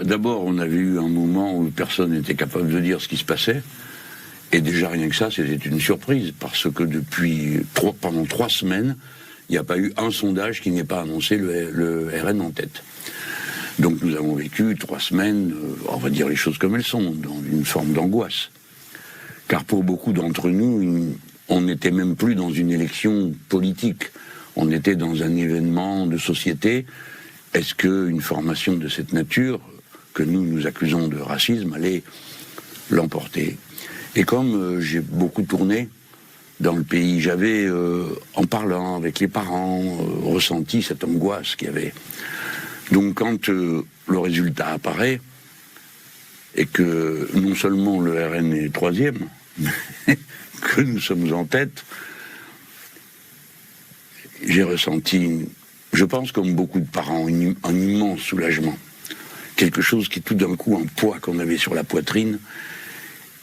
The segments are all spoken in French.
D'abord, on avait eu un moment où personne n'était capable de dire ce qui se passait. Et déjà, rien que ça, c'était une surprise. Parce que pendant 3 semaines, il n'y a pas eu un sondage qui n'ait pas annoncé le RN en tête. Donc nous avons vécu 3 semaines, on va dire les choses comme elles sont, dans une forme d'angoisse. Car pour beaucoup d'entre nous, on n'était même plus dans une élection politique. On était dans un événement de société. Est-ce qu'une formation de cette nature, que nous accusons de racisme, allait l'emporter? Et comme j'ai beaucoup tourné dans le pays, j'avais, en parlant avec les parents, ressenti cette angoisse qu'il y avait. Donc quand le résultat apparaît, et que non seulement le RN est 3e, mais que nous sommes en tête, j'ai ressenti, je pense comme beaucoup de parents, un immense soulagement. Quelque chose qui tout d'un coup, un poids qu'on avait sur la poitrine,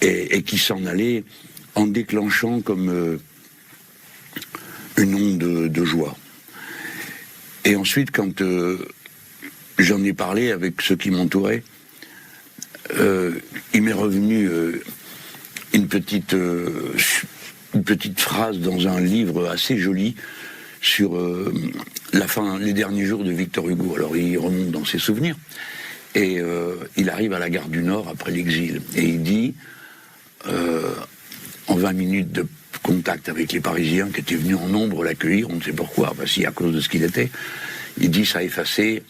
et qui s'en allait en déclenchant comme une onde de joie. Et ensuite, quand j'en ai parlé avec ceux qui m'entouraient, il m'est revenu une petite phrase dans un livre assez joli sur les derniers jours de Victor Hugo. Alors il remonte dans ses souvenirs, et il arrive à la gare du Nord après l'exil, et il dit, en 20 minutes de contact avec les Parisiens qui étaient venus en nombre l'accueillir, on ne sait pourquoi, si à cause de ce qu'il était, il dit, ça a effacé